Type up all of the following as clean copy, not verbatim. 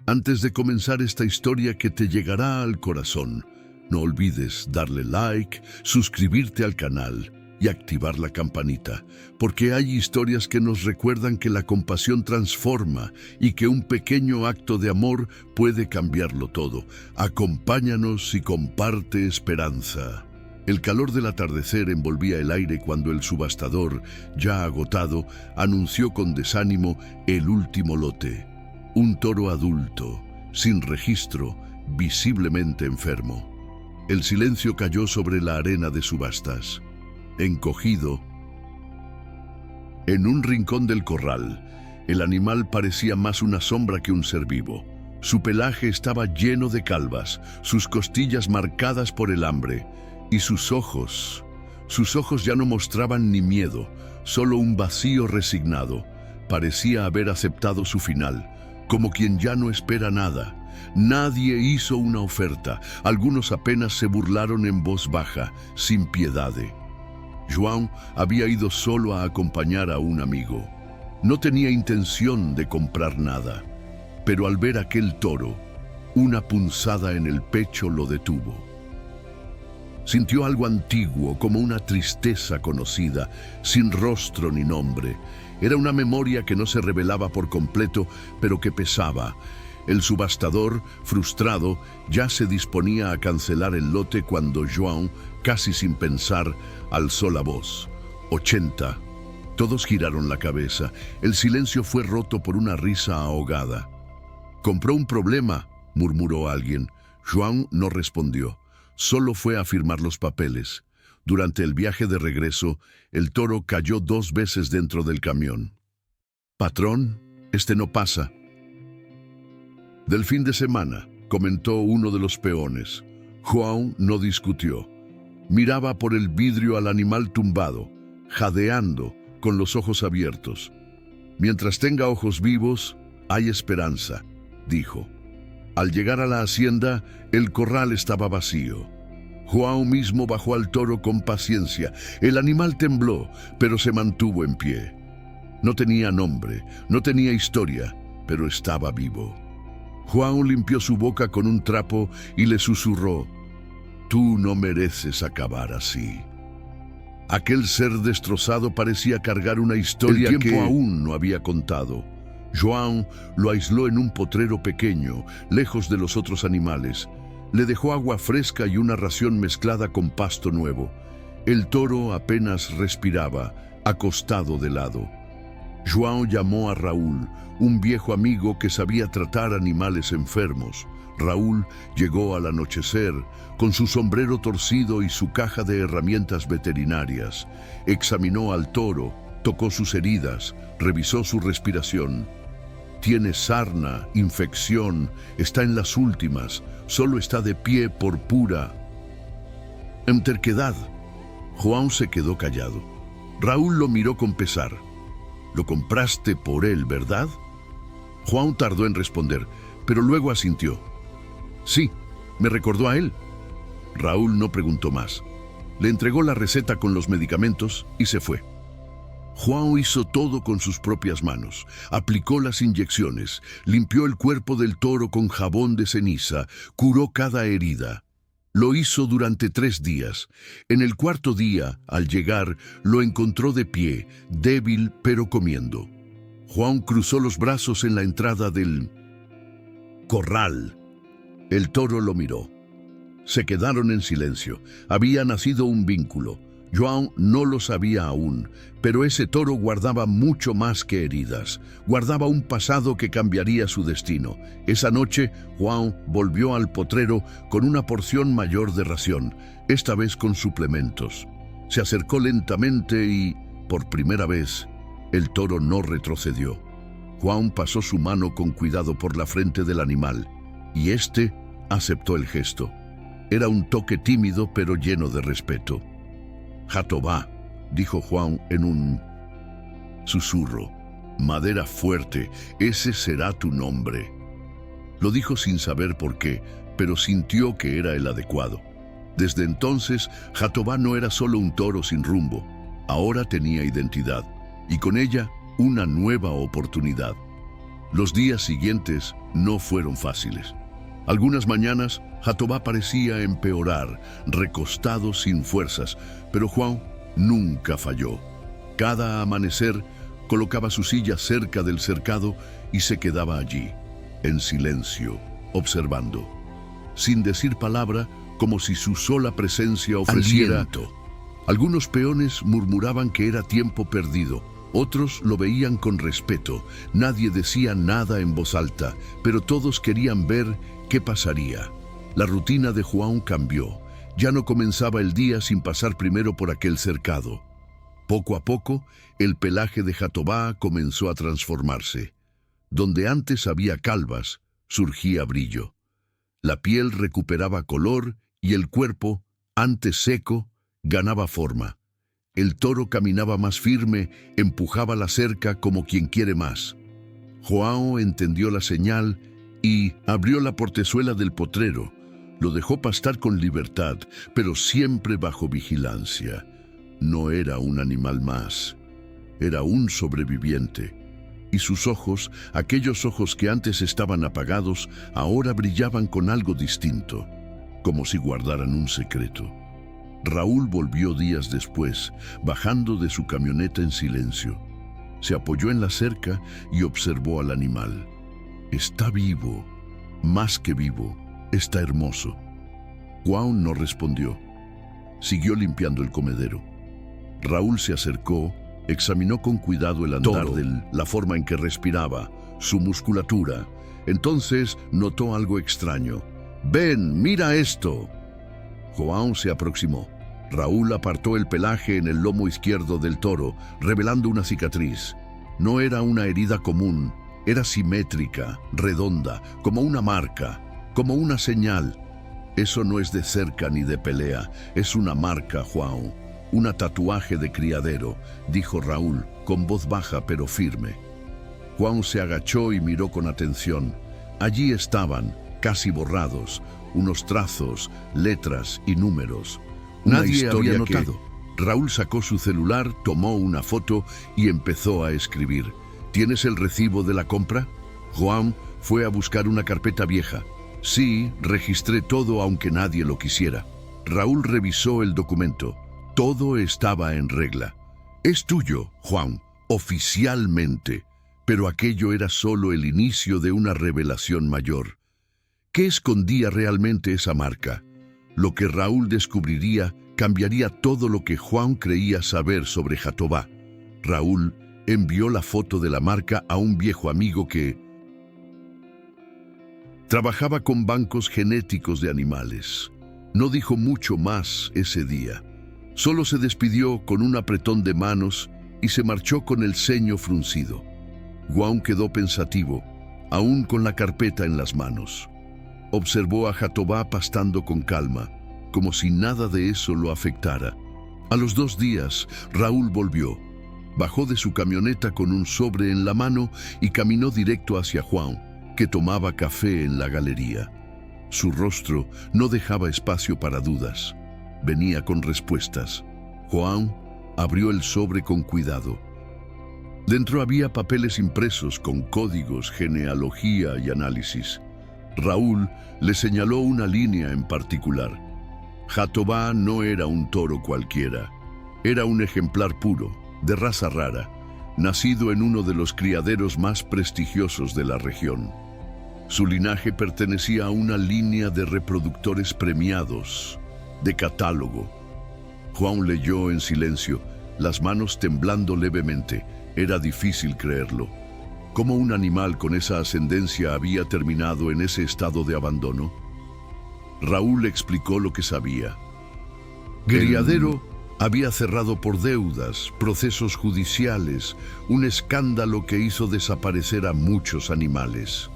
Antes de comenzar esta historia que te llegará al corazón, no olvides darle like, suscribirte al canal y activar la campanita, porque hay historias que nos recuerdan que la compasión transforma y que un pequeño acto de amor puede cambiarlo todo. Acompáñanos y comparte esperanza. El calor del atardecer envolvía el aire cuando el subastador, ya agotado, anunció con desánimo el último lote. Un toro adulto, sin registro, visiblemente enfermo. El silencio cayó sobre la arena de subastas. Encogido, en un rincón del corral, el animal parecía más una sombra que un ser vivo. Su pelaje estaba lleno de calvas, sus costillas marcadas por el hambre, y sus ojos ya no mostraban ni miedo, solo un vacío resignado. Parecía haber aceptado su final, como quien ya no espera nada. Nadie hizo una oferta, algunos apenas se burlaron en voz baja, sin piedad. João había ido solo a acompañar a un amigo. No tenía intención de comprar nada, pero al ver aquel toro, una punzada en el pecho lo detuvo. Sintió algo antiguo, como una tristeza conocida, sin rostro ni nombre. Era una memoria que no se revelaba por completo, pero que pesaba. El subastador, frustrado, ya se disponía a cancelar el lote cuando João, casi sin pensar, alzó la voz. 80. Todos giraron la cabeza. El silencio fue roto por una risa ahogada. «Compró un problema», murmuró alguien. João no respondió. Solo fue a firmar los papeles. Durante el viaje de regreso, el toro cayó 2 veces dentro del camión. «Patrón, este no pasa». «Del fin de semana», comentó uno de los peones. João no discutió. Miraba por el vidrio al animal tumbado, jadeando, con los ojos abiertos. «Mientras tenga ojos vivos, hay esperanza», dijo. Al llegar a la hacienda, el corral estaba vacío. João mismo bajó al toro con paciencia. El animal tembló, pero se mantuvo en pie. No tenía nombre, no tenía historia, pero estaba vivo. João limpió su boca con un trapo y le susurró: «Tú no mereces acabar así». Aquel ser destrozado parecía cargar una historia que aún no había contado. João lo aisló en un potrero pequeño, lejos de los otros animales. Le dejó agua fresca y una ración mezclada con pasto nuevo. El toro apenas respiraba, acostado de lado. João llamó a Raúl, un viejo amigo que sabía tratar animales enfermos. Raúl llegó al anochecer, con su sombrero torcido y su caja de herramientas veterinarias. Examinó al toro, tocó sus heridas, revisó su respiración. «Tiene sarna, infección, está en las últimas, solo está de pie por pura terquedad». João se quedó callado. Raúl lo miró con pesar. «Lo compraste por él, ¿verdad?». João tardó en responder, pero luego asintió. «Sí, me recordó a él». Raúl no preguntó más. Le entregó la receta con los medicamentos y se fue. João hizo todo con sus propias manos. Aplicó las inyecciones, limpió el cuerpo del toro con jabón de ceniza, curó cada herida. Lo hizo durante 3 días. En el 4.º día, al llegar, lo encontró de pie, débil pero comiendo. João cruzó los brazos en la entrada del corral. El toro lo miró. Se quedaron en silencio. Había nacido un vínculo. João no lo sabía aún, pero ese toro guardaba mucho más que heridas. Guardaba un pasado que cambiaría su destino. Esa noche, João volvió al potrero con una porción mayor de ración, esta vez con suplementos. Se acercó lentamente y, por primera vez, el toro no retrocedió. João pasó su mano con cuidado por la frente del animal, y éste aceptó el gesto. Era un toque tímido pero lleno de respeto. «Jatobá», dijo João en un susurro. «Madera fuerte, ese será tu nombre». Lo dijo sin saber por qué, pero sintió que era el adecuado. Desde entonces, Jatobá no era solo un toro sin rumbo. Ahora tenía identidad, y con ella una nueva oportunidad. Los días siguientes no fueron fáciles. Algunas mañanas, Jatobá parecía empeorar, recostado sin fuerzas, pero Juan nunca falló. Cada amanecer, colocaba su silla cerca del cercado y se quedaba allí, en silencio, observando, sin decir palabra, como si su sola presencia ofreciera Aliento. Algunos peones murmuraban que era tiempo perdido, otros lo veían con respeto. Nadie decía nada en voz alta, pero todos querían ver qué pasaría. La rutina de Juan cambió. Ya no comenzaba el día sin pasar primero por aquel cercado. Poco a poco, el pelaje de Jatobá comenzó a transformarse. Donde antes había calvas, surgía brillo. La piel recuperaba color y el cuerpo, antes seco, ganaba forma. El toro caminaba más firme, empujaba la cerca como quien quiere más. Joao entendió la señal y abrió la portezuela del potrero. Lo dejó pastar con libertad, pero siempre bajo vigilancia. No era un animal más, era un sobreviviente. Y sus ojos, aquellos ojos que antes estaban apagados, ahora brillaban con algo distinto, como si guardaran un secreto. Raúl volvió días después, bajando de su camioneta en silencio. Se apoyó en la cerca y observó al animal. Está vivo, más que vivo, está hermoso. Juan no respondió. Siguió limpiando el comedero. Raúl se acercó, examinó con cuidado el andar la forma en que respiraba, su musculatura. Entonces notó algo extraño. «Ven, mira esto». Joao se aproximó. Raúl apartó el pelaje en el lomo izquierdo del toro, revelando una cicatriz. No era una herida común, era simétrica, redonda, como una marca, como una señal. Eso no es de cerca ni de pelea, es una marca, Joao. Una tatuaje de criadero, dijo Raúl, con voz baja pero firme. Juan se agachó y miró con atención. Allí estaban, casi borrados, unos trazos, letras y números. Nadie había notado. Raúl sacó su celular, tomó una foto y empezó a escribir. ¿Tienes el recibo de la compra? Juan fue a buscar una carpeta vieja. Sí, registré todo aunque nadie lo quisiera. Raúl revisó el documento. Todo estaba en regla. Es tuyo, Juan, oficialmente. Pero aquello era solo el inicio de una revelación mayor. ¿Qué escondía realmente esa marca? Lo que Raúl descubriría cambiaría todo lo que Juan creía saber sobre Jatobá. Raúl envió la foto de la marca a un viejo amigo que trabajaba con bancos genéticos de animales. No dijo mucho más ese día. Solo se despidió con un apretón de manos y se marchó con el ceño fruncido. Juan quedó pensativo, aún con la carpeta en las manos. Observó a Jatobá pastando con calma, como si nada de eso lo afectara. A los 2 días, Raúl volvió. Bajó de su camioneta con un sobre en la mano y caminó directo hacia Juan, que tomaba café en la galería. Su rostro no dejaba espacio para dudas. Venía con respuestas. Juan abrió el sobre con cuidado. Dentro había papeles impresos con códigos, genealogía y análisis. Raúl le señaló una línea en particular. Jatobá no era un toro cualquiera. Era un ejemplar puro, de raza rara, nacido en uno de los criaderos más prestigiosos de la región. Su linaje pertenecía a una línea de reproductores premiados, de catálogo. Juan leyó en silencio, las manos temblando levemente. Era difícil creerlo. ¿Cómo un animal con esa ascendencia había terminado en ese estado de abandono? Raúl explicó lo que sabía. Criadero había cerrado por deudas, procesos judiciales, un escándalo que hizo desaparecer a muchos animales.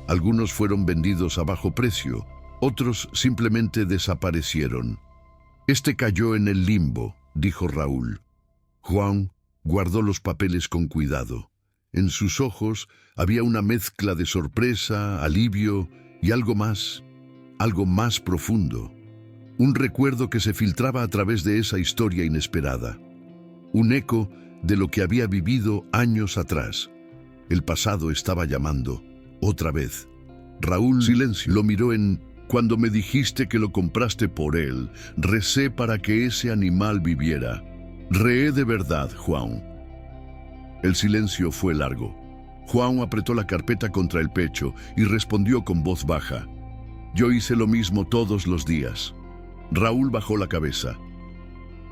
Algunos fueron vendidos a bajo precio, otros simplemente desaparecieron. Este cayó en el limbo, dijo Raúl. Juan guardó los papeles con cuidado. En sus ojos había una mezcla de sorpresa, alivio y algo más profundo. Un recuerdo que se filtraba a través de esa historia inesperada. Un eco de lo que había vivido años atrás. El pasado estaba llamando, otra vez. Raúl silencio. Lo miró en... Cuando me dijiste que lo compraste por él, recé para que ese animal viviera. Reé de verdad, Juan. El silencio fue largo. Juan apretó la carpeta contra el pecho y respondió con voz baja. Yo hice lo mismo todos los días. Raúl bajó la cabeza.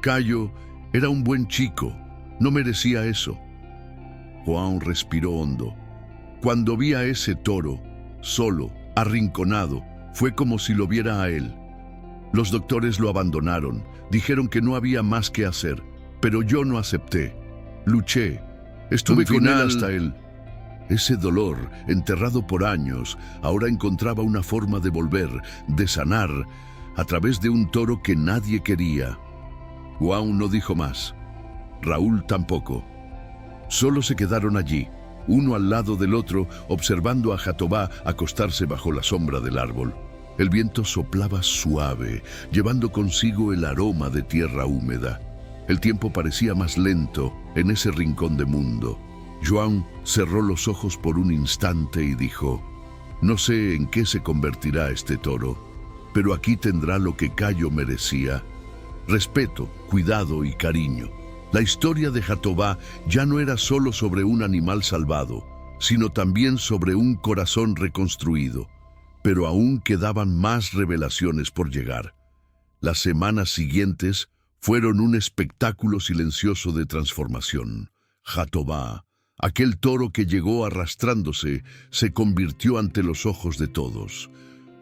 Cayo era un buen chico, no merecía eso. Juan respiró hondo. Cuando vi a ese toro, solo, arrinconado, fue como si lo viera a él. Los doctores lo abandonaron, dijeron que no había más que hacer, pero yo no acepté. Luché, estuve con él hasta él. Ese dolor, enterrado por años, ahora encontraba una forma de volver, de sanar, a través de un toro que nadie quería. Juan no dijo más. Raúl tampoco. Solo se quedaron allí, uno al lado del otro, observando a Jatobá acostarse bajo la sombra del árbol. El viento soplaba suave, llevando consigo el aroma de tierra húmeda. El tiempo parecía más lento en ese rincón de mundo. Juan cerró los ojos por un instante y dijo, no sé en qué se convertirá este toro, pero aquí tendrá lo que Cayo merecía. Respeto, cuidado y cariño. La historia de Jatobá ya no era solo sobre un animal salvado, sino también sobre un corazón reconstruido. Pero aún quedaban más revelaciones por llegar. Las semanas siguientes fueron un espectáculo silencioso de transformación. Jatobá, aquel toro que llegó arrastrándose, se convirtió ante los ojos de todos.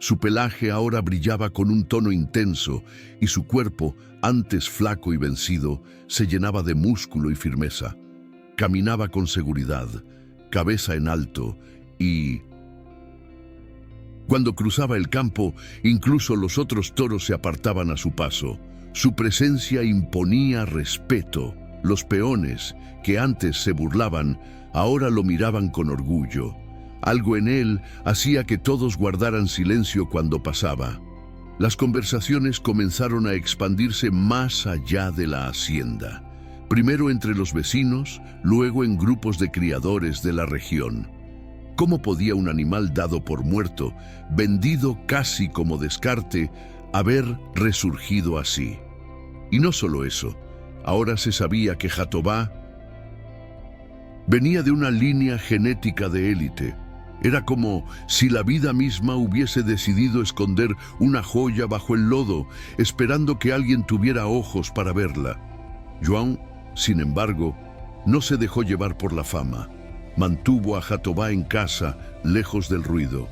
Su pelaje ahora brillaba con un tono intenso y su cuerpo, antes flaco y vencido, se llenaba de músculo y firmeza. Caminaba con seguridad, cabeza en alto y... Cuando cruzaba el campo, incluso los otros toros se apartaban a su paso. Su presencia imponía respeto. Los peones, que antes se burlaban, ahora lo miraban con orgullo. Algo en él hacía que todos guardaran silencio cuando pasaba. Las conversaciones comenzaron a expandirse más allá de la hacienda. Primero entre los vecinos, luego en grupos de criadores de la región. ¿Cómo podía un animal dado por muerto, vendido casi como descarte, haber resurgido así? Y no solo eso, ahora se sabía que Jatobá venía de una línea genética de élite. Era como si la vida misma hubiese decidido esconder una joya bajo el lodo, esperando que alguien tuviera ojos para verla. Juan, sin embargo, no se dejó llevar por la fama. Mantuvo a Jatobá en casa, lejos del ruido.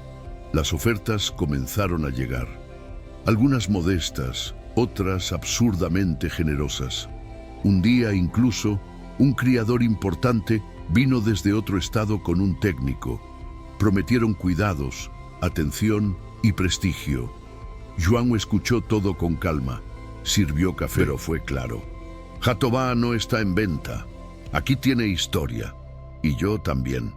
Las ofertas comenzaron a llegar. Algunas modestas, otras absurdamente generosas. Un día incluso, un criador importante vino desde otro estado con un técnico. Prometieron cuidados, atención y prestigio. Juan escuchó todo con calma. Sirvió café, pero fue claro. Jatobá no está en venta. Aquí tiene historia. Y yo también.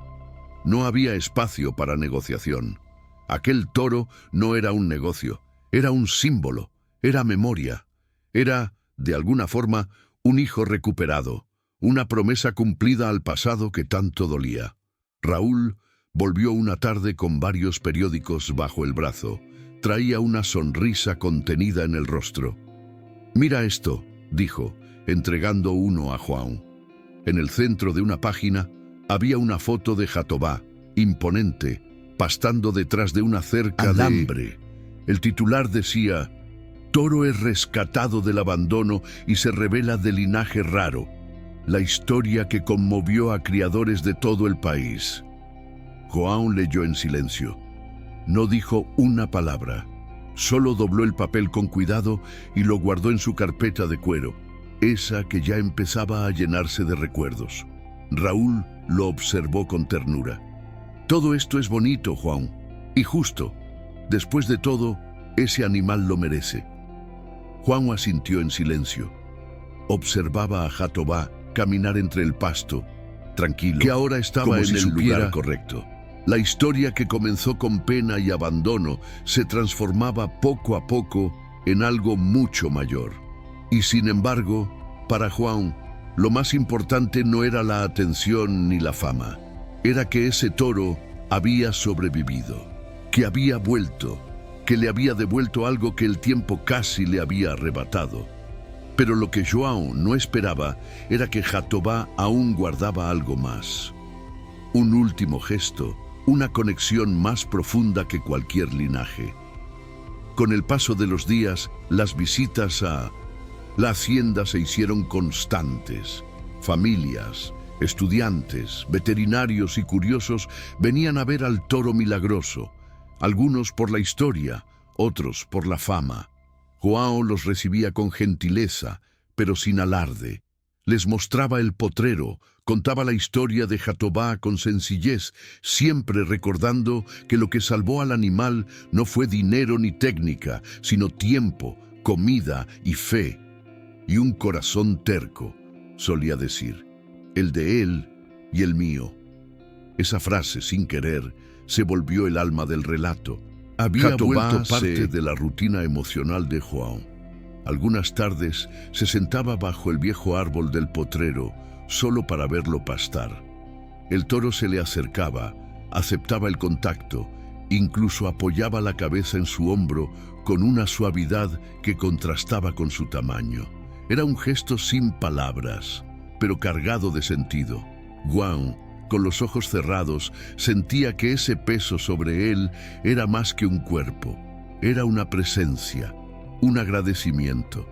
No había espacio para negociación. Aquel toro no era un negocio. Era un símbolo. Era memoria. Era, de alguna forma, un hijo recuperado. Una promesa cumplida al pasado que tanto dolía. Raúl volvió una tarde con varios periódicos bajo el brazo. Traía una sonrisa contenida en el rostro. «Mira esto», dijo, entregando uno a Juan. En el centro de una página había una foto de Jatobá, imponente, pastando detrás de una cerca de alambre. El titular decía: «Toro es rescatado del abandono y se revela de linaje raro». La historia que conmovió a criadores de todo el país. Juan leyó en silencio. No dijo una palabra. Solo dobló el papel con cuidado y lo guardó en su carpeta de cuero, esa que ya empezaba a llenarse de recuerdos. Raúl lo observó con ternura. Todo esto es bonito, Juan, y justo. Después de todo, ese animal lo merece. Juan asintió en silencio. Observaba a Jatobá caminar entre el pasto, tranquilo, que ahora estaba en el lugar correcto. La historia que comenzó con pena y abandono se transformaba poco a poco en algo mucho mayor. Y sin embargo, para Juan, lo más importante no era la atención ni la fama. era que ese toro había sobrevivido, que había vuelto, que le había devuelto algo que el tiempo casi le había arrebatado. Pero lo que João no esperaba era que Jatobá aún guardaba algo más. Un último gesto, una conexión más profunda que cualquier linaje. Con el paso de los días, las visitas a la hacienda se hicieron constantes. Familias, estudiantes, veterinarios y curiosos venían a ver al toro milagroso, algunos por la historia, otros por la fama. João los recibía con gentileza, pero sin alarde. Les mostraba el potrero, contaba la historia de Jatobá con sencillez, siempre recordando que lo que salvó al animal no fue dinero ni técnica, sino tiempo, comida y fe. Y un corazón terco, solía decir, el de él y el mío. Esa frase, sin querer, se volvió el alma del relato. Había vuelto parte de la rutina emocional de João. Algunas tardes se sentaba bajo el viejo árbol del potrero solo para verlo pastar. El toro se le acercaba, aceptaba el contacto, incluso apoyaba la cabeza en su hombro con una suavidad que contrastaba con su tamaño. Era un gesto sin palabras, pero cargado de sentido. João, con los ojos cerrados, sentía que ese peso sobre él era más que un cuerpo, era una presencia, un agradecimiento,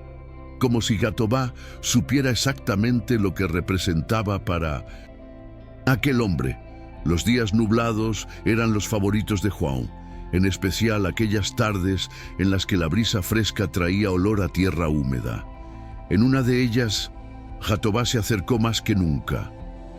como si Jatobá supiera exactamente lo que representaba para aquel hombre. Los días nublados eran los favoritos de João, en especial aquellas tardes en las que la brisa fresca traía olor a tierra húmeda. En una de ellas, Jatobá se acercó más que nunca.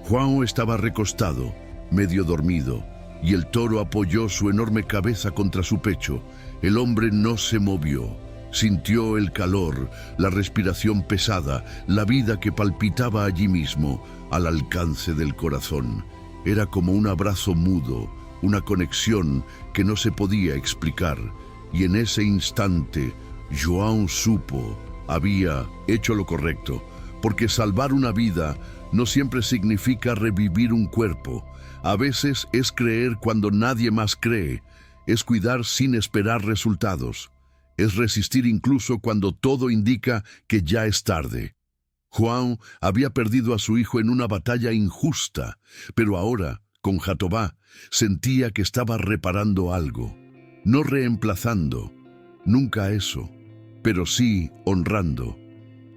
João estaba recostado, medio dormido, y el toro apoyó su enorme cabeza contra su pecho. El hombre no se movió. Sintió el calor, la respiración pesada, la vida que palpitaba allí mismo, al alcance del corazón. Era como un abrazo mudo, una conexión que no se podía explicar. Y en ese instante, João supo, había hecho lo correcto, porque salvar una vida no siempre significa revivir un cuerpo. A veces es creer cuando nadie más cree, es cuidar sin esperar resultados, es resistir incluso cuando todo indica que ya es tarde. João había perdido a su hijo en una batalla injusta, pero ahora, con Jatobá, sentía que estaba reparando algo, no reemplazando, nunca eso, pero sí honrando.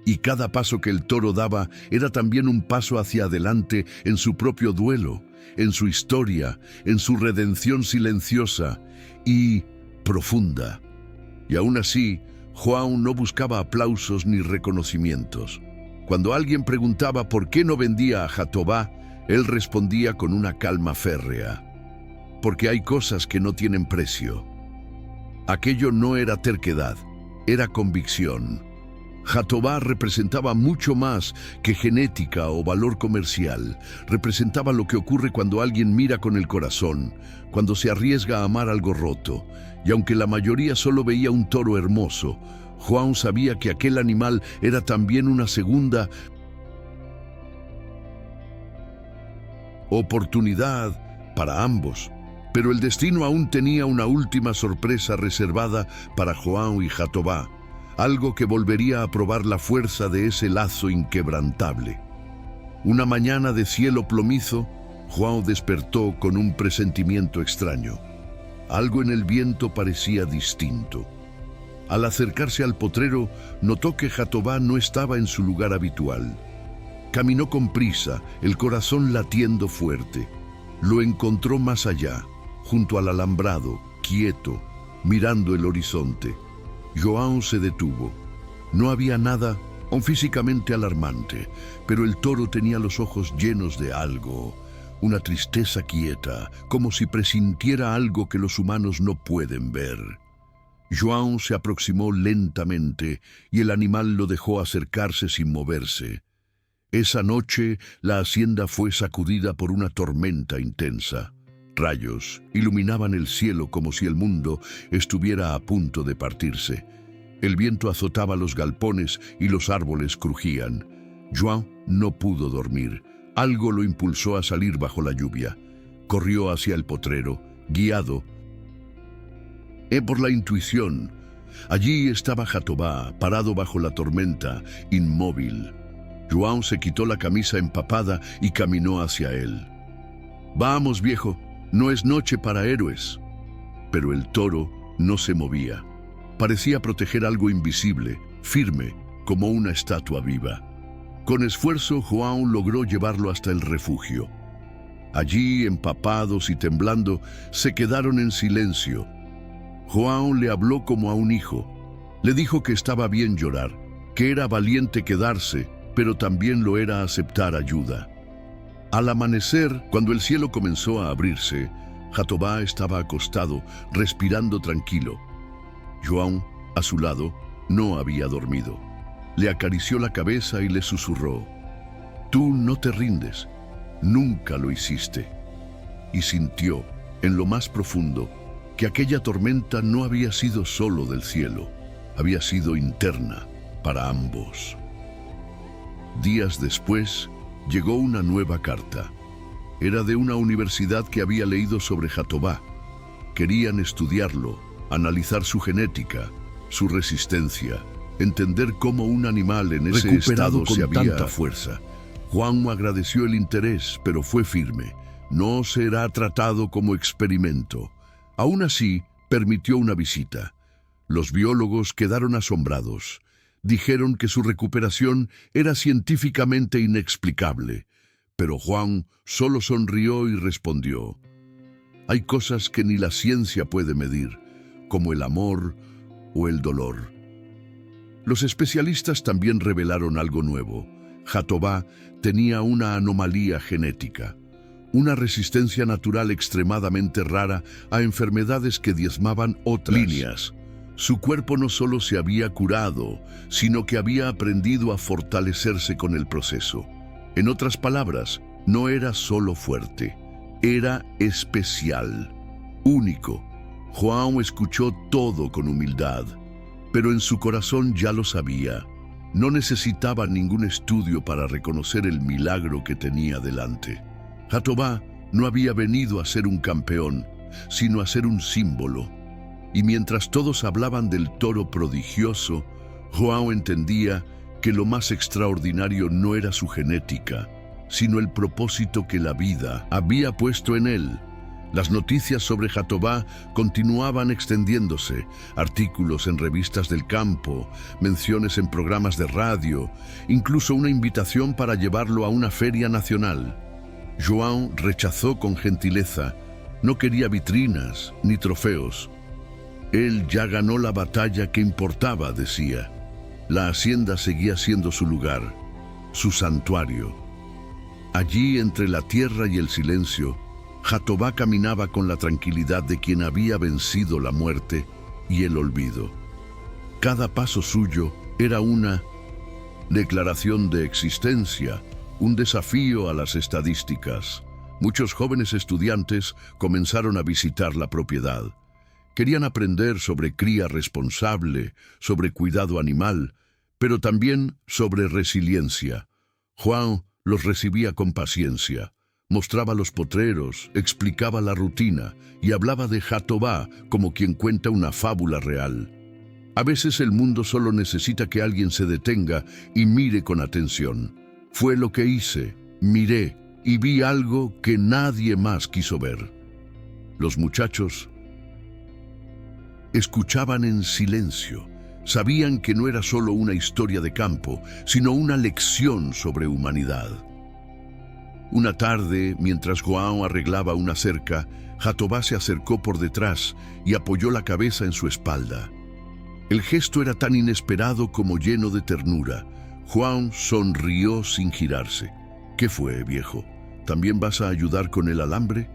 Y cada paso que el toro daba era también un paso hacia adelante en su propio duelo, en su historia, en su redención silenciosa y profunda. Y aún así, João no buscaba aplausos ni reconocimientos. Cuando alguien preguntaba por qué no vendía a Jatobá, él respondía con una calma férrea: porque hay cosas que no tienen precio. Aquello no era terquedad, era convicción. Jatobá representaba mucho más que genética o valor comercial. Representaba lo que ocurre cuando alguien mira con el corazón, cuando se arriesga a amar algo roto. Y aunque la mayoría solo veía un toro hermoso, João sabía que aquel animal era también una segunda oportunidad para ambos. Pero el destino aún tenía una última sorpresa reservada para João y Jatobá. Algo que volvería a probar la fuerza de ese lazo inquebrantable. Una mañana de cielo plomizo, João despertó con un presentimiento extraño. Algo en el viento parecía distinto. Al acercarse al potrero, notó que Jatobá no estaba en su lugar habitual. Caminó con prisa, el corazón latiendo fuerte. Lo encontró más allá, junto al alambrado, quieto, mirando el horizonte. João se detuvo. No había nada físicamente alarmante, pero el toro tenía los ojos llenos de algo, una tristeza quieta, como si presintiera algo que los humanos no pueden ver. João se aproximó lentamente y el animal lo dejó acercarse sin moverse. Esa noche la hacienda fue sacudida por una tormenta intensa. Rayos iluminaban el cielo como si el mundo estuviera a punto de partirse. El viento azotaba los galpones y los árboles crujían. João no pudo dormir. Algo lo impulsó a salir bajo la lluvia. Corrió hacia el potrero, guiado por la intuición. Allí estaba Jatobá, parado bajo la tormenta, inmóvil. João se quitó la camisa empapada y caminó hacia él. «Vamos, viejo, no es noche para héroes». Pero el toro no se movía. Parecía proteger algo invisible, firme, como una estatua viva. Con esfuerzo, João logró llevarlo hasta el refugio. Allí, empapados y temblando, se quedaron en silencio. João le habló como a un hijo. Le dijo que estaba bien llorar, que era valiente quedarse, pero también lo era aceptar ayuda. Al amanecer, cuando el cielo comenzó a abrirse, Jatobá estaba acostado, respirando tranquilo. João, a su lado, no había dormido. Le acarició la cabeza y le susurró: «Tú no te rindes, nunca lo hiciste». Y sintió, en lo más profundo, que aquella tormenta no había sido solo del cielo, había sido interna para ambos. Días después, llegó una nueva carta. Era de una universidad que había leído sobre Jatobá. Querían estudiarlo, analizar su genética, su resistencia, entender cómo un animal en ese estado se había tanta fuerza. João agradeció el interés, pero fue firme. No será tratado como experimento. Aún así, permitió una visita. Los biólogos quedaron asombrados. Dijeron que su recuperación era científicamente inexplicable, pero João solo sonrió y respondió: «Hay cosas que ni la ciencia puede medir, como el amor o el dolor». Los especialistas también revelaron algo nuevo. Jatobá tenía una anomalía genética, una resistencia natural extremadamente rara a enfermedades que diezmaban otras líneas. Su cuerpo no solo se había curado, sino que había aprendido a fortalecerse con el proceso. En otras palabras, no era solo fuerte, era especial, único. João escuchó todo con humildad, pero en su corazón ya lo sabía. No necesitaba ningún estudio para reconocer el milagro que tenía delante. Jatobá no había venido a ser un campeón, sino a ser un símbolo. Y mientras todos hablaban del toro prodigioso, João entendía que lo más extraordinario no era su genética, sino el propósito que la vida había puesto en él. Las noticias sobre Jatobá continuaban extendiéndose, artículos en revistas del campo, menciones en programas de radio, incluso una invitación para llevarlo a una feria nacional. João rechazó con gentileza. No quería vitrinas ni trofeos. Él ya ganó la batalla que importaba, decía. La hacienda seguía siendo su lugar, su santuario. Allí, entre la tierra y el silencio, Jatobá caminaba con la tranquilidad de quien había vencido la muerte y el olvido. Cada paso suyo era una declaración de existencia, un desafío a las estadísticas. Muchos jóvenes estudiantes comenzaron a visitar la propiedad. Querían aprender sobre cría responsable, sobre cuidado animal, pero también sobre resiliencia. João los recibía con paciencia, mostraba los potreros, explicaba la rutina y hablaba de Jatobá como quien cuenta una fábula real. A veces el mundo solo necesita que alguien se detenga y mire con atención. Fue lo que hice, miré y vi algo que nadie más quiso ver. Los muchachos escuchaban en silencio. Sabían que no era solo una historia de campo, sino una lección sobre humanidad. Una tarde, mientras João arreglaba una cerca, Jatobá se acercó por detrás y apoyó la cabeza en su espalda. El gesto era tan inesperado como lleno de ternura. João sonrió sin girarse. «¿Qué fue, viejo? ¿También vas a ayudar con el alambre?»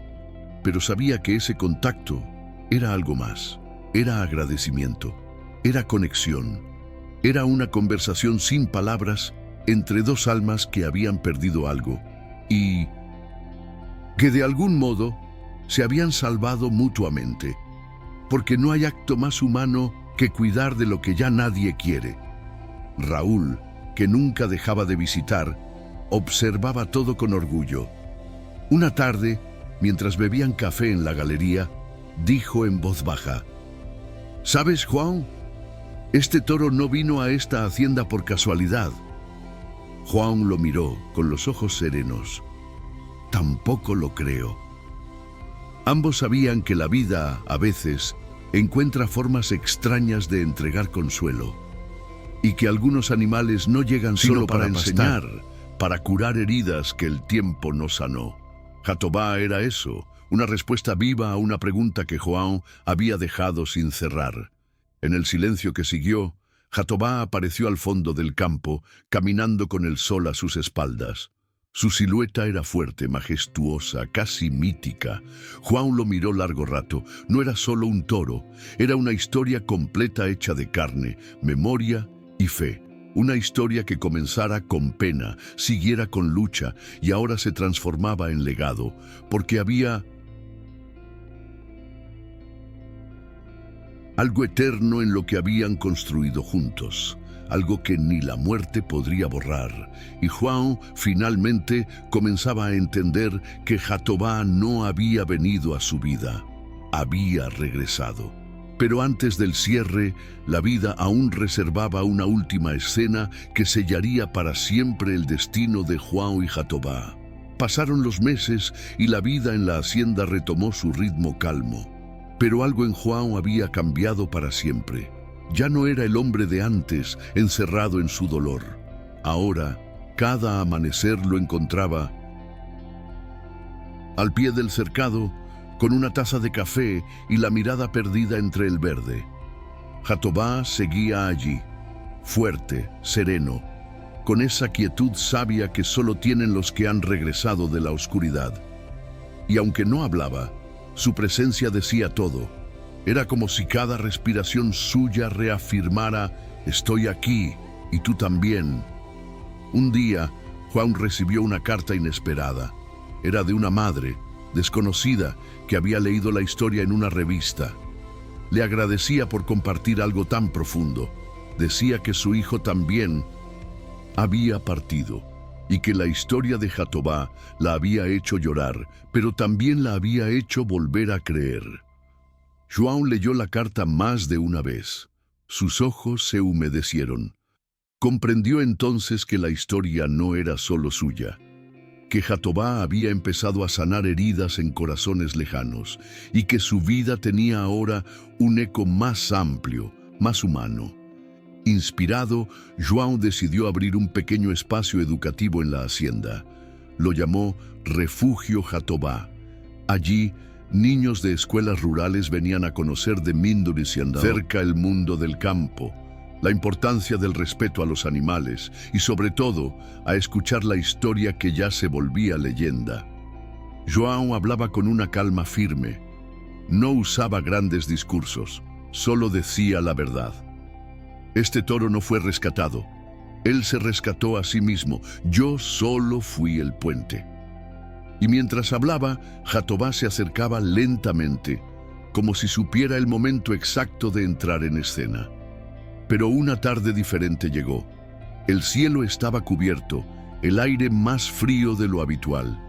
Pero sabía que ese contacto era algo más. Era agradecimiento, era conexión, era una conversación sin palabras entre dos almas que habían perdido algo y que de algún modo se habían salvado mutuamente, porque no hay acto más humano que cuidar de lo que ya nadie quiere. Raúl, que nunca dejaba de visitar, observaba todo con orgullo. Una tarde, mientras bebían café en la galería, dijo en voz baja: ¿Sabes, Juan? Este toro no vino a esta hacienda por casualidad. Juan lo miró con los ojos serenos. Tampoco lo creo. Ambos sabían que la vida, a veces, encuentra formas extrañas de entregar consuelo, y que algunos animales no llegan solo para enseñar, para curar heridas que el tiempo no sanó. Jatobá era eso, una respuesta viva a una pregunta que Juan había dejado sin cerrar. En el silencio que siguió, Jatobá apareció al fondo del campo, caminando con el sol a sus espaldas. Su silueta era fuerte, majestuosa, casi mítica. Juan lo miró largo rato. No era solo un toro, era una historia completa hecha de carne, memoria y fe. Una historia que comenzara con pena, siguiera con lucha y ahora se transformaba en legado, porque había algo eterno en lo que habían construido juntos, algo que ni la muerte podría borrar. Y Juan finalmente comenzaba a entender que Jatobá no había venido a su vida, había regresado. Pero antes del cierre, la vida aún reservaba una última escena que sellaría para siempre el destino de Juan y Jatobá. Pasaron los meses y la vida en la hacienda retomó su ritmo calmo. Pero algo en Juan había cambiado para siempre. Ya no era el hombre de antes, encerrado en su dolor. Ahora, cada amanecer lo encontraba al pie del cercado, con una taza de café y la mirada perdida entre el verde. Jatobá seguía allí, fuerte, sereno, con esa quietud sabia que solo tienen los que han regresado de la oscuridad. Y aunque no hablaba, su presencia decía todo. Era como si cada respiración suya reafirmara: estoy aquí y tú también. Un día, Juan recibió una carta inesperada. Era de una madre, desconocida, que había leído la historia en una revista. Le agradecía por compartir algo tan profundo. Decía que su hijo también había partido y que la historia de Jatobá la había hecho llorar, pero también la había hecho volver a creer. Juan leyó la carta más de una vez. Sus ojos se humedecieron. Comprendió entonces que la historia no era solo suya, que Jatobá había empezado a sanar heridas en corazones lejanos y que su vida tenía ahora un eco más amplio, más humano. Inspirado, Juan decidió abrir un pequeño espacio educativo en la hacienda. Lo llamó Refugio Jatobá. Allí, niños de escuelas rurales venían a conocer de Minduris y Andador, cerca el mundo del campo, la importancia del respeto a los animales y, sobre todo, a escuchar la historia que ya se volvía leyenda. Juan hablaba con una calma firme. No usaba grandes discursos, solo decía la verdad. Este toro no fue rescatado. Él se rescató a sí mismo. Yo solo fui el puente. Y mientras hablaba, Jatobá se acercaba lentamente, como si supiera el momento exacto de entrar en escena. Pero una tarde diferente llegó. El cielo estaba cubierto, el aire más frío de lo habitual.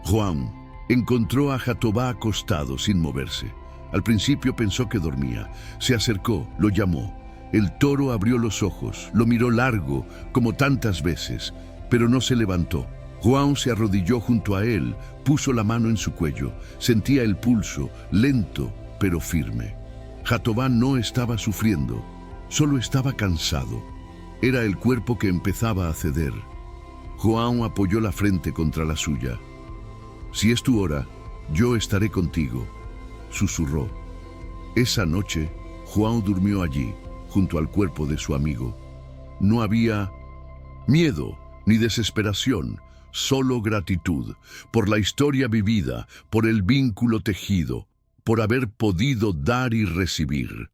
Juan encontró a Jatobá acostado sin moverse. Al principio pensó que dormía. Se acercó, lo llamó. El toro abrió los ojos, lo miró largo, como tantas veces, pero no se levantó. Juan se arrodilló junto a él, puso la mano en su cuello. Sentía el pulso, lento pero firme. Jatobá no estaba sufriendo, solo estaba cansado. Era el cuerpo que empezaba a ceder. Juan apoyó la frente contra la suya. «Si es tu hora, yo estaré contigo», susurró. Esa noche, Juan durmió allí, junto al cuerpo de su amigo. No había miedo ni desesperación, solo gratitud, por la historia vivida, por el vínculo tejido, por haber podido dar y recibir.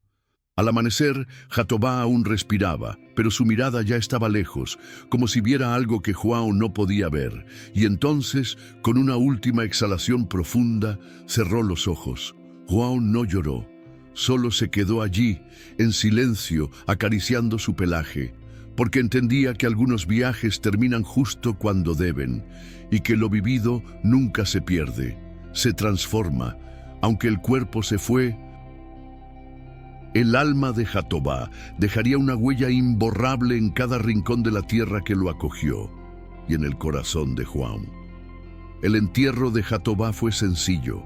Al amanecer, Jatobá aún respiraba, pero su mirada ya estaba lejos, como si viera algo que Juan no podía ver, y entonces, con una última exhalación profunda, cerró los ojos. Juan no lloró, solo se quedó allí, en silencio, acariciando su pelaje, porque entendía que algunos viajes terminan justo cuando deben, y que lo vivido nunca se pierde, se transforma. Aunque el cuerpo se fue, el alma de Jatobá dejaría una huella imborrable en cada rincón de la tierra que lo acogió y en el corazón de Juan. El entierro de Jatobá fue sencillo,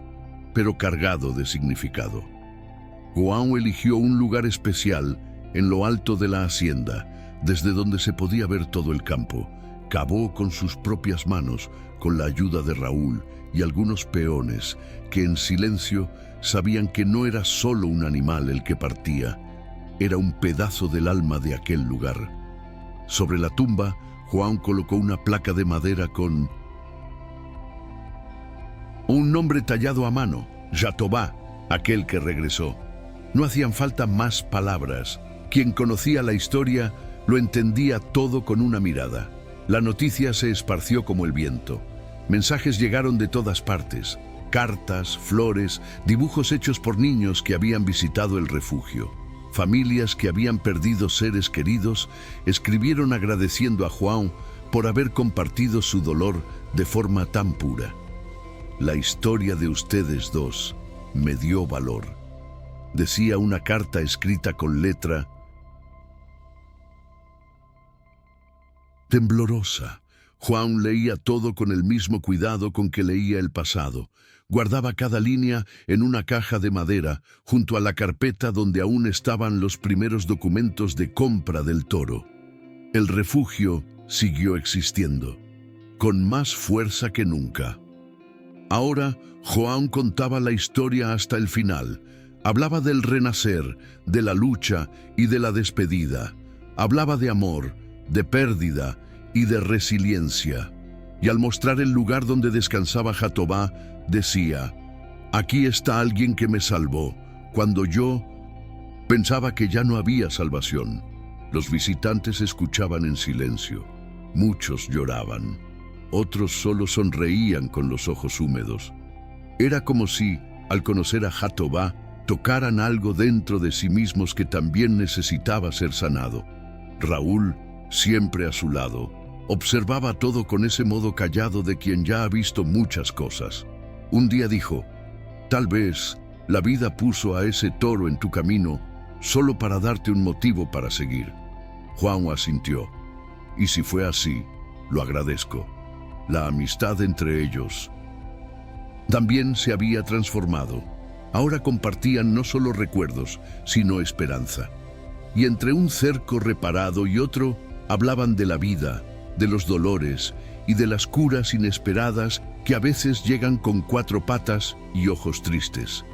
pero cargado de significado. Juan eligió un lugar especial en lo alto de la hacienda, desde donde se podía ver todo el campo. Cavó con sus propias manos, con la ayuda de Raúl y algunos peones, que en silencio sabían que no era solo un animal el que partía, era un pedazo del alma de aquel lugar. Sobre la tumba, Juan colocó una placa de madera con un nombre tallado a mano: Jatobá, aquel que regresó. No hacían falta más palabras. Quien conocía la historia lo entendía todo con una mirada. La noticia se esparció como el viento. Mensajes llegaron de todas partes: cartas, flores, dibujos hechos por niños que habían visitado el refugio. Familias que habían perdido seres queridos escribieron agradeciendo a Juan por haber compartido su dolor de forma tan pura. La historia de ustedes dos me dio valor, decía una carta escrita con letra temblorosa. Juan leía todo con el mismo cuidado con que leía el pasado. Guardaba cada línea en una caja de madera, junto a la carpeta donde aún estaban los primeros documentos de compra del toro. El refugio siguió existiendo, con más fuerza que nunca. Ahora, Juan contaba la historia hasta el final. Hablaba del renacer, de la lucha y de la despedida. Hablaba de amor, de pérdida y de resiliencia. Y al mostrar el lugar donde descansaba Jatobá, decía: aquí está alguien que me salvó, cuando yo pensaba que ya no había salvación. Los visitantes escuchaban en silencio. Muchos lloraban. Otros solo sonreían con los ojos húmedos. Era como si, al conocer a Jatobá, tocaran algo dentro de sí mismos que también necesitaba ser sanado. Raúl, siempre a su lado, observaba todo con ese modo callado de quien ya ha visto muchas cosas. Un día dijo: tal vez la vida puso a ese toro en tu camino solo para darte un motivo para seguir. Juan asintió. Y si fue así, lo agradezco. La amistad entre ellos también se había transformado. Ahora compartían no solo recuerdos, sino esperanza. Y entre un cerco reparado y otro, hablaban de la vida, de los dolores y de las curas inesperadas que a veces llegan con 4 patas y ojos tristes.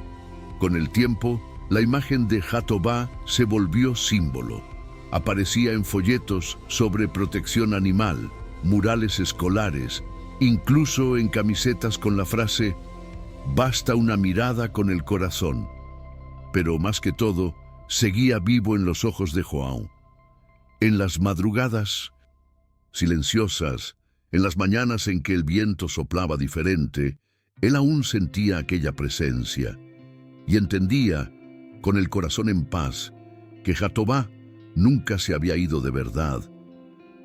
Con el tiempo, la imagen de Jatobá se volvió símbolo. Aparecía en folletos sobre protección animal, murales escolares, incluso en camisetas con la frase: basta una mirada con el corazón. Pero más que todo, seguía vivo en los ojos de Juan. En las madrugadas silenciosas, en las mañanas en que el viento soplaba diferente, él aún sentía aquella presencia y entendía, con el corazón en paz, que Jatobá nunca se había ido de verdad,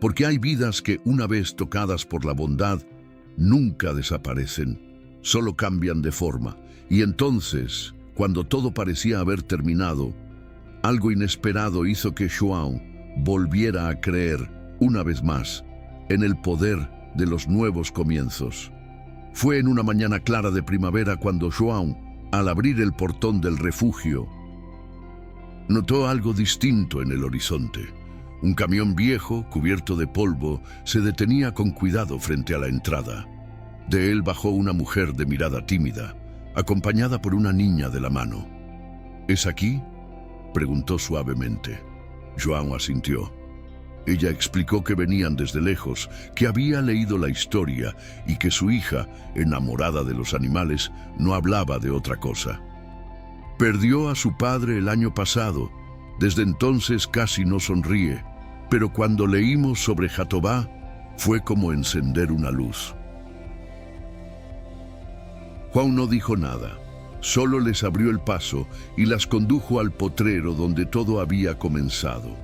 porque hay vidas que, una vez tocadas por la bondad, nunca desaparecen, solo cambian de forma. Y entonces, cuando todo parecía haber terminado, algo inesperado hizo que Juan volviera a creer, una vez más, en el poder de los nuevos comienzos. Fue en una mañana clara de primavera cuando Juan, al abrir el portón del refugio, notó algo distinto en el horizonte. Un camión viejo, cubierto de polvo, se detenía con cuidado frente a la entrada. De él bajó una mujer de mirada tímida, acompañada por una niña de la mano. ¿Es aquí?, preguntó suavemente. Juan asintió. Ella explicó que venían desde lejos, que había leído la historia y que su hija, enamorada de los animales, no hablaba de otra cosa. Perdió a su padre el año pasado. Desde entonces casi no sonríe, pero cuando leímos sobre Jatobá, fue como encender una luz. Juan no dijo nada, solo les abrió el paso y las condujo al potrero donde todo había comenzado.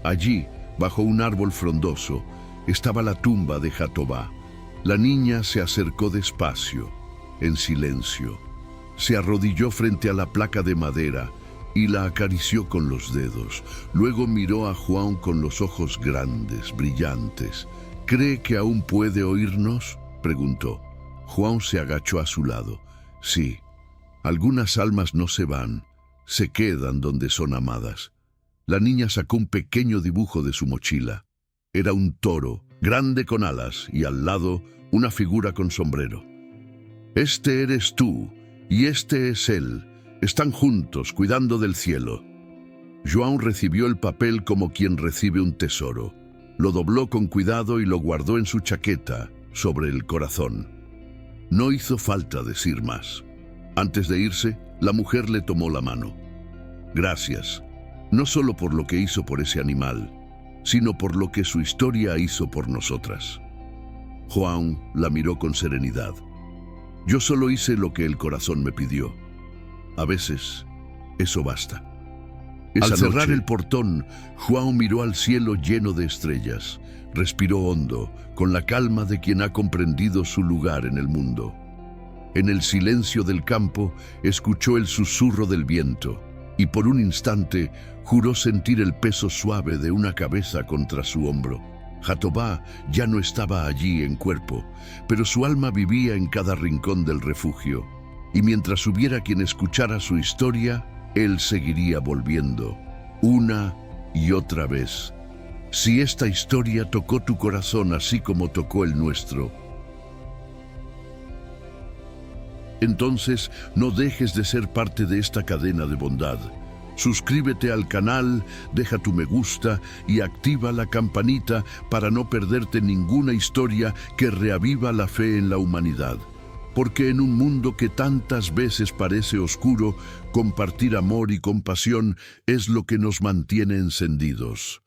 Allí, bajo un árbol frondoso, estaba la tumba de Jatobá. La niña se acercó despacio. en silencio. Se arrodilló frente a la placa de madera y la acarició con los dedos. Luego miró a Juan con los ojos grandes, brillantes. ¿Cree que aún puede oírnos?, preguntó. Juan se agachó a su lado. Sí, algunas almas no se van, se quedan donde son amadas. La niña sacó un pequeño dibujo de su mochila. Era un toro, grande con alas, y al lado una figura con sombrero. Este eres tú, y este es él. Están juntos, cuidando del cielo. João recibió el papel como quien recibe un tesoro. Lo dobló con cuidado y lo guardó en su chaqueta, sobre el corazón. No hizo falta decir más. Antes de irse, la mujer le tomó la mano. Gracias, no solo por lo que hizo por ese animal, sino por lo que su historia hizo por nosotras. João la miró con serenidad. Yo solo hice lo que el corazón me pidió. A veces, eso basta. Al cerrar el portón, João miró al cielo lleno de estrellas. Respiró hondo, con la calma de quien ha comprendido su lugar en el mundo. En el silencio del campo, escuchó el susurro del viento, y por un instante juró sentir el peso suave de una cabeza contra su hombro. Jatobá ya no estaba allí en cuerpo, pero su alma vivía en cada rincón del refugio, y mientras hubiera quien escuchara su historia, él seguiría volviendo, una y otra vez. Si esta historia tocó tu corazón así como tocó el nuestro, entonces no dejes de ser parte de esta cadena de bondad. Suscríbete al canal, deja tu me gusta y activa la campanita para no perderte ninguna historia que reaviva la fe en la humanidad. Porque en un mundo que tantas veces parece oscuro, compartir amor y compasión es lo que nos mantiene encendidos.